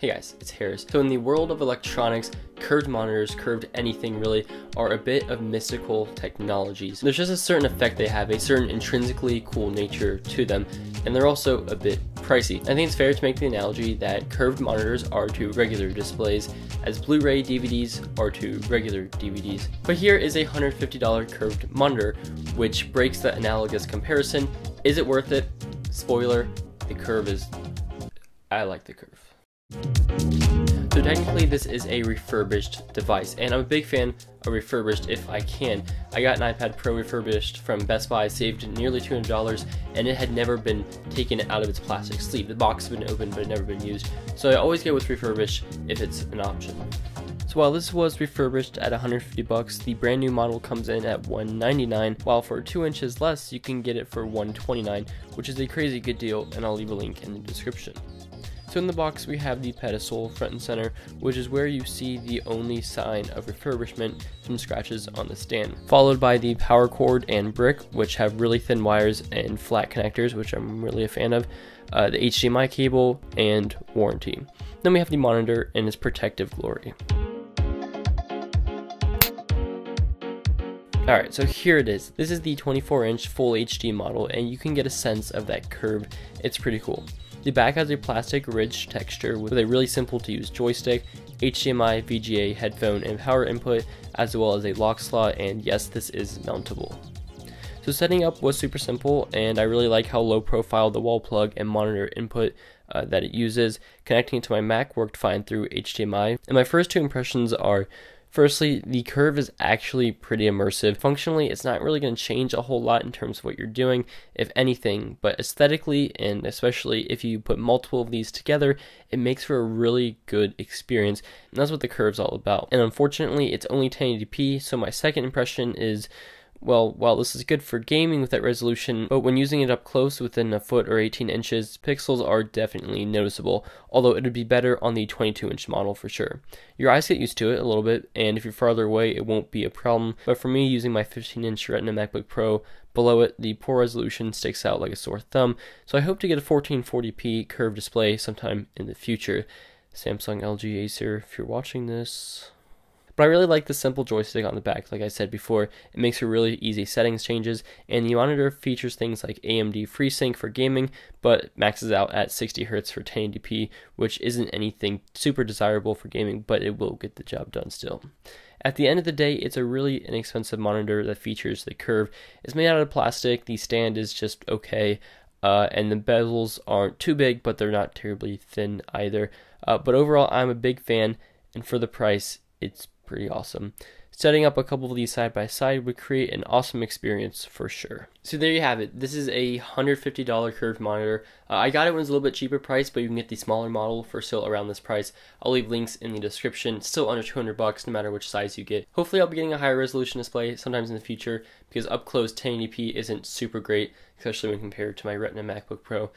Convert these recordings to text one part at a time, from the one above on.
Hey guys, it's Harris. So in the world of electronics, curved monitors, curved anything really, are a bit of mystical technologies. There's just a certain effect they have, a certain intrinsically cool nature to them, and they're also a bit pricey. I think it's fair to make the analogy that curved monitors are to regular displays, as Blu-ray DVDs are to regular DVDs. But here is a $150 curved monitor, which breaks the analogous comparison. Is it worth it? Spoiler, the curve is... I like the curve. So technically this is a refurbished device, and I'm a big fan of refurbished if I can. I got an iPad Pro refurbished from Best Buy, saved nearly $200, and it had never been taken out of its plastic sleeve. The box had been opened but had never been used, so I always go with refurbished if it's an option. So while this was refurbished at $150, the brand new model comes in at $199, while for 2 inches less you can get it for $129, which is a crazy good deal, and I'll leave a link in the description. So in the box we have the pedestal front and center, which is where you see the only sign of refurbishment, some scratches on the stand, followed by the power cord and brick, which have really thin wires and flat connectors, which I'm really a fan of, the HDMI cable, and warranty. Then we have the monitor in its protective glory. Alright, so here it is. This is the 24-inch full HD model, and you can get a sense of that curve. It's pretty cool. The back has a plastic ridge texture with a really simple to use joystick, HDMI, VGA, headphone, and power input, as well as a lock slot, and yes, this is mountable. So setting up was super simple, and I really like how low profile the wall plug and monitor input that it uses. Connecting it to my Mac worked fine through HDMI, and my first two impressions are: firstly, the curve is actually pretty immersive. Functionally, it's not really going to change a whole lot in terms of what you're doing, if anything, but aesthetically, and especially if you put multiple of these together, it makes for a really good experience, and that's what the curve's all about. And unfortunately, it's only 1080p, so my second impression is, well, while this is good for gaming with that resolution, but when using it up close within a foot or 18 inches, pixels are definitely noticeable, although it would be better on the 22-inch model for sure. Your eyes get used to it a little bit, and if you're farther away, it won't be a problem, but for me, using my 15-inch Retina MacBook Pro, below it, the poor resolution sticks out like a sore thumb, so I hope to get a 1440p curved display sometime in the future. Samsung, LG, Acer, if you're watching this... But I really like the simple joystick on the back. Like I said before, it makes for really easy settings changes, and the monitor features things like AMD FreeSync for gaming, but maxes out at 60 Hz for 1080p, which isn't anything super desirable for gaming, but it will get the job done still. At the end of the day, it's a really inexpensive monitor that features the curve. It's made out of plastic, the stand is just okay, and the bezels aren't too big, but they're not terribly thin either. But overall, I'm a big fan, and for the price, it's pretty awesome. Setting up a couple of these side by side would create an awesome experience for sure. So there you have it. This is a $150 curved monitor. I got it when it was a little bit cheaper price, but you can get the smaller model for still around this price. I'll leave links in the description. It's still under $200 no matter which size you get. Hopefully I'll be getting a higher resolution display sometimes in the future, because up close 1080p isn't super great, especially when compared to my Retina MacBook Pro.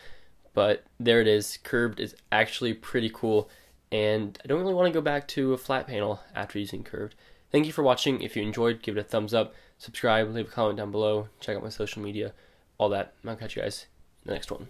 But there it is. Curved is actually pretty cool, and I don't really want to go back to a flat panel after using curved. Thank you for watching. If you enjoyed, give it a thumbs up, subscribe, leave a comment down below, check out my social media, all that. I'll catch you guys in the next one.